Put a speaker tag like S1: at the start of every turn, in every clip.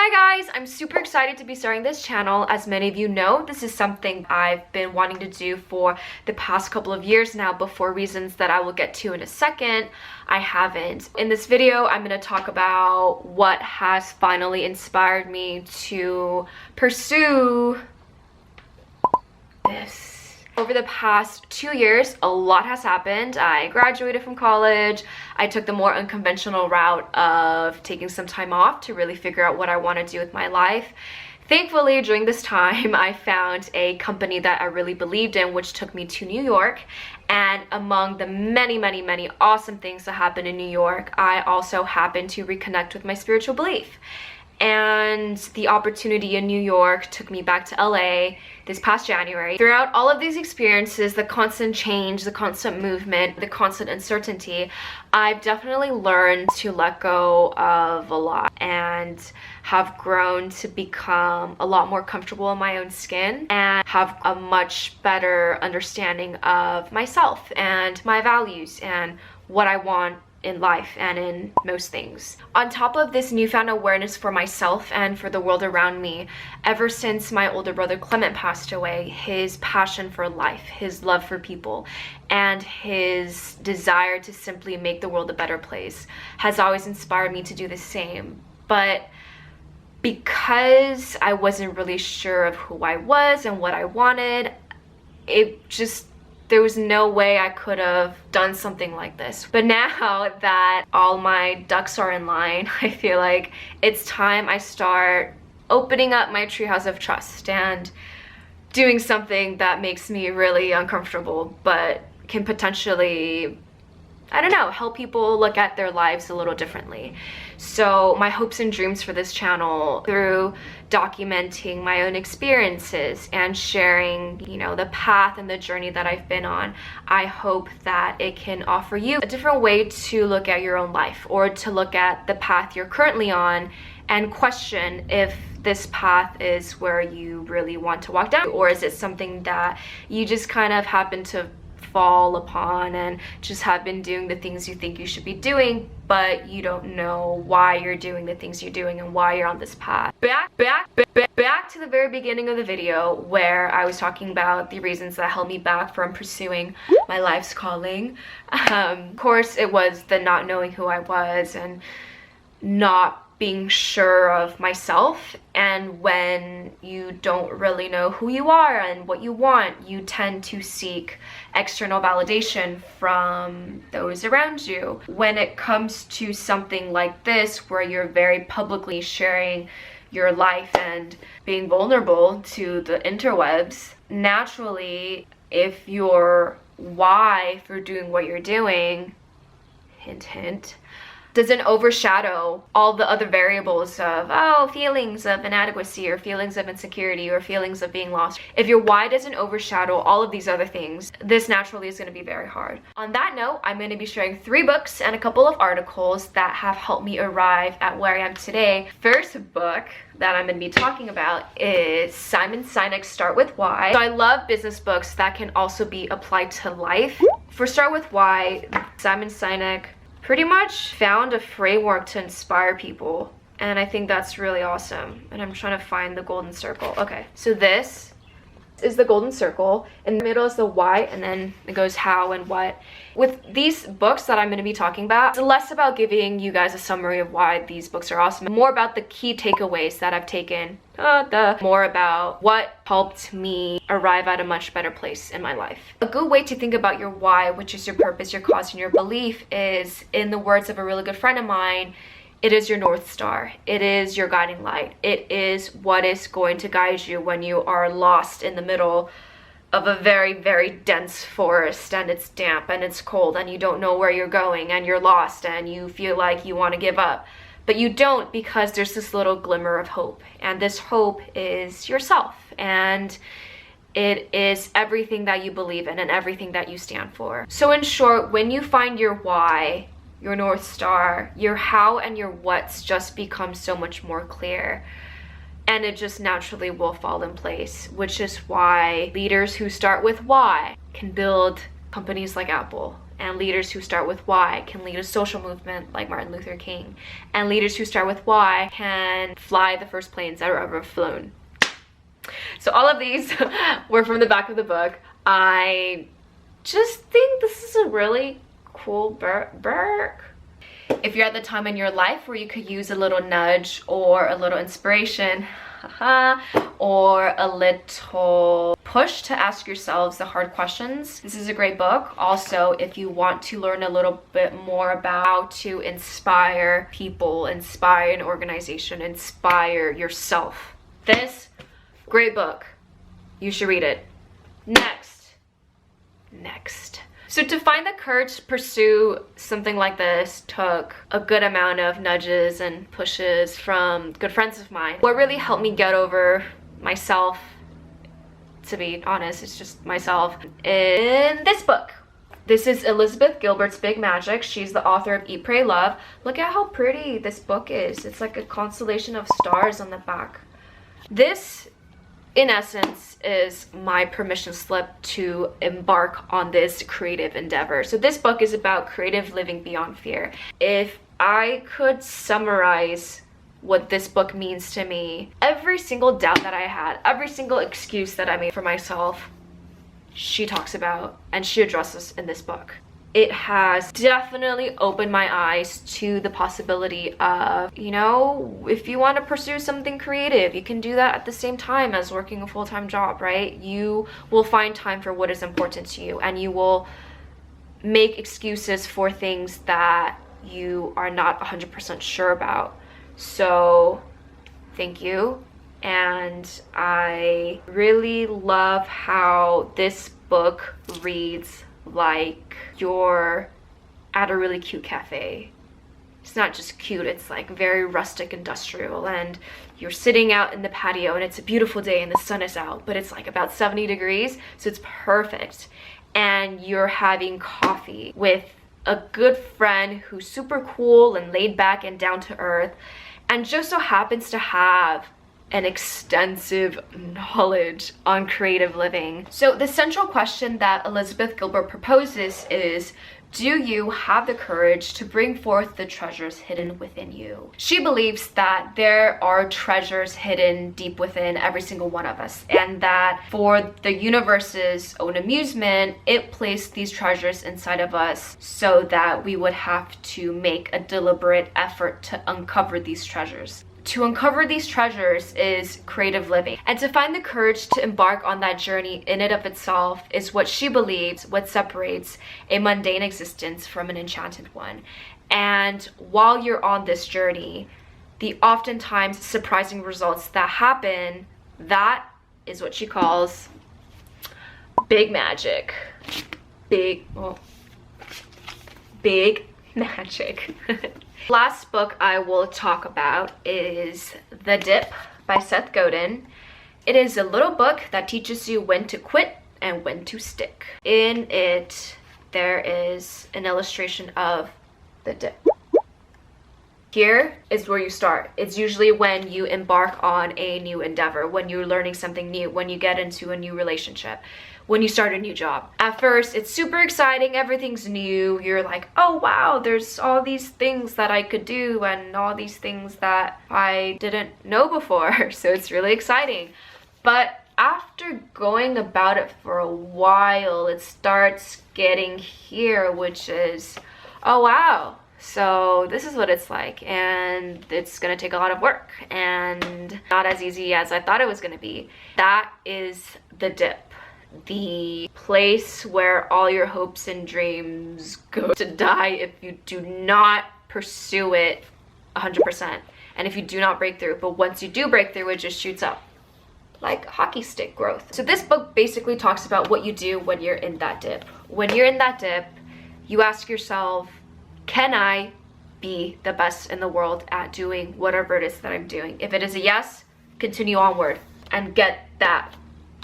S1: Hi guys, I'm super excited to be starting this channel. As many of you know, this is something I've been wanting to do for the past couple of years now, but for reasons that I will get to in a second, I haven't. In this video, I'm going to talk about what has finally inspired me to pursue this. Over the past 2 years, a lot has happened. I graduated from college. I took the more unconventional route of taking some time off to really figure out what I want to do with my life. Thankfully, during this time, I found a company that I really believed in, which took me to New York. And among the many awesome things that happened in New York, I also happened to reconnect with my spiritual belief. And the opportunity in New York took me back to LA this past January. Throughout all of these experiences, the constant change, the constant movement, the constant uncertainty, I've definitely learned to let go of a lot and have grown to become a lot more comfortable in my own skin and have a much better understanding of myself and my values and what I want in life and in most things. On top of this newfound awareness for myself and for the world around me, ever since my older brother Clement passed away, his passion for life, his love for people, and his desire to simply make the world a better place has always inspired me to do the same. But because I wasn't really sure of who I was and what I wanted, there was no way I could have done something like this. But now that all my ducks are in line, I feel like it's time I start opening up my treehouse of trust and doing something that makes me really uncomfortable, but can potentially, I don't know, help people look at their lives a little differently. So my hopes and dreams for this channel, through documenting my own experiences and sharing, you know, the path and the journey that I've been on, I hope that it can offer you a different way to look at your own life, or to look at the path you're currently on and question if this path is where you really want to walk down, or is it something that you just kind of happen to fall upon and just have been doing the things you think you should be doing, but you don't know why you're doing the things you're doing and why you're on this path. Back to the very beginning of the video, where I was talking about the reasons that held me back from pursuing my life's calling. Of course, it was the not knowing who I was and not being sure of myself. And when you don't really know who you are and what you want, you tend to seek external validation from those around you. When it comes to something like this, where you're very publicly sharing your life and being vulnerable to the interwebs, naturally, if your why for doing what you're doing, hint hint, doesn't overshadow all the other variables of, feelings of inadequacy or feelings of insecurity or feelings of being lost. If your why doesn't overshadow all of these other things, this naturally is going to be very hard. On that note, I'm going to be sharing 3 books and a couple of articles that have helped me arrive at where I am today. First book that I'm going to be talking about is Simon Sinek's Start With Why. So I love business books that can also be applied to life. For Start With Why, Simon Sinek pretty much found a framework to inspire people, and I think that's really awesome. And I'm trying to find the golden circle. Okay, so this is the golden circle. In the middle is the why, and then it goes how and what. With these books that I'm going to be talking about, it's less about giving you guys a summary of why these books are awesome, more about the key takeaways that I've taken, more about what helped me arrive at a much better place in my life. A good way to think about your why, which is your purpose, your cause, and your belief, is, in the words of a really good friend of mine, it is your North Star. It is your guiding light. It is what is going to guide you when you are lost in the middle of a very dense forest, and it's damp and it's cold and you don't know where you're going and you're lost and you feel like you want to give up. But you don't, because there's this little glimmer of hope. And this hope is yourself. And it is everything that you believe in and everything that you stand for. So in short, when you find your why, your North Star, your how and your what's just become so much more clear. And it just naturally will fall in place, which is why leaders who start with why can build companies like Apple And leaders who start with why can lead a social movement like Martin Luther King. And leaders who start with why can fly the first planes that are ever flown. So all of these were from the back of the book. I just think this is a really cool book. If you're at the time in your life where you could use a little nudge or a little inspiration, or a little push to ask yourselves the hard questions, this is a great book. Also, if you want to learn a little bit more about how to inspire people, inspire an organization, inspire yourself, this great book. You should read it. Next. So to find the courage to pursue something like this took a good amount of nudges and pushes from good friends of mine. What really helped me get over myself, to be honest, it's just myself, in this book. This is Elizabeth Gilbert's Big Magic. She's the author of Eat, Pray, Love. Look at how pretty this book is. It's like a constellation of stars on the back. This, in essence, is my permission slip to embark on this creative endeavor. So this book is about creative living beyond fear. If I could summarize what this book means to me, every single doubt that I had, every single excuse that I made for myself, she talks about and she addresses in this book. It has definitely opened my eyes to the possibility of, you know, if you want to pursue something creative, you can do that at the same time as working a full-time job, right? You will find time for what is important to you, and you will make excuses for things that you are not 100% sure about. So thank you. And I really love how this book reads like you're at a really cute cafe. It's not just cute, it's like very rustic industrial, and you're sitting out in the patio and it's a beautiful day and the sun is out, but it's like about 70 degrees, so it's perfect. And you're having coffee with a good friend who's super cool and laid back and down to earth, and just so happens to have an extensive knowledge on creative living. So the central question that Elizabeth Gilbert proposes is, do you have the courage to bring forth the treasures hidden within you? She believes that there are treasures hidden deep within every single one of us, and that for the universe's own amusement, it placed these treasures inside of us so that we would have to make a deliberate effort to uncover these treasures. To uncover these treasures is creative living. And to find the courage to embark on that journey in and of itself is what she believes what separates a mundane existence from an enchanted one. And while you're on this journey, the oftentimes surprising results that happen, that is what she calls big magic. Big magic. Last book I will talk about is The Dip by Seth Godin. It is a little book that teaches you when to quit and when to stick. In it, there is an illustration of the dip. Here is where you start. It's usually when you embark on a new endeavor, when you're learning something new, when you get into a new relationship, when you start a new job. At first, it's super exciting, everything's new. You're like, oh wow, there's all these things that I could do and all these things that I didn't know before. So it's really exciting. But after going about it for a while, it starts getting here, which is, oh wow, so this is what it's like, and it's gonna take a lot of work and not as easy as I thought it was gonna be. That is the dip. The place where all your hopes and dreams go to die if you do not pursue it 100%, and if you do not break through. But once you do break through, it just shoots up like hockey stick growth. So this book basically talks about what you do when you're in that dip. When you're in that dip, you ask yourself, can I be the best in the world at doing whatever it is that I'm doing? If it is a yes, continue onward and get that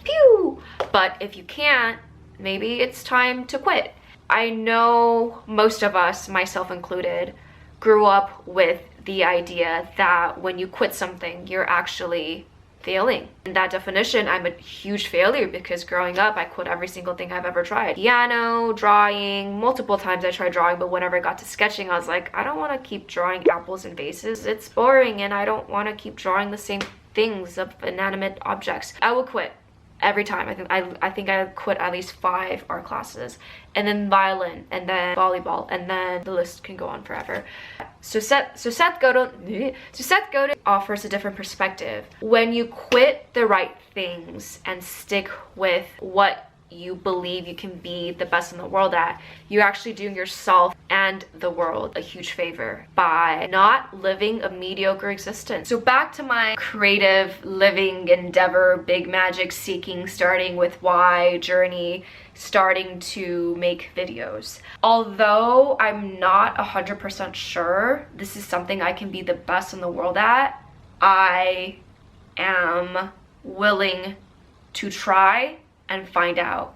S1: pew. But if you can't, maybe it's time to quit. I know most of us, myself included, grew up with the idea that when you quit something, you're actually failing. In that definition, I'm a huge failure because growing up, I quit every single thing I've ever tried. Piano, drawing, multiple times I tried drawing, but whenever I got to sketching, I was like, I don't want to keep drawing apples and vases. It's boring and I don't want to keep drawing the same things of inanimate objects. I will quit every time. I think I quit at least 5 art classes, and then violin, and then volleyball, and then the list can go on forever. So Seth Godin offers a different perspective. When you quit the right things and stick with what you believe you can be the best in the world at, you're actually doing yourself and the world a huge favor by not living a mediocre existence. So back to my creative living endeavor, big magic seeking, starting with why journey, starting to make videos. Although I'm not 100% sure this is something I can be the best in the world at, I am willing to try and find out,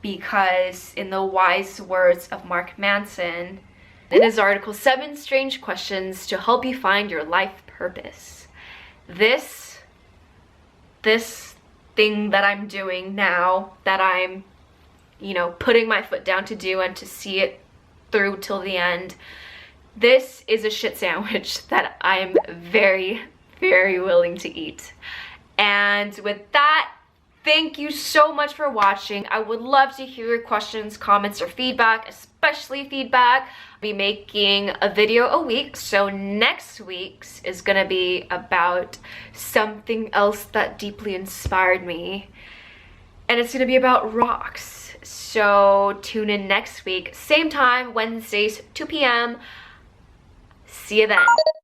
S1: because in the wise words of Mark Manson in his article 7 Strange Questions to Help You Find Your Life Purpose, this thing that I'm doing now, that I'm, you know, putting my foot down to do and to see it through till the end, this is a shit sandwich that I'm very, very willing to eat. And with that, thank you so much for watching. I would love to hear your questions, comments, or feedback, especially feedback. I'll be making a video a week. So next week's is gonna be about something else that deeply inspired me. And it's gonna be about rocks. So tune in next week, same time, Wednesdays, 2 p.m. See you then.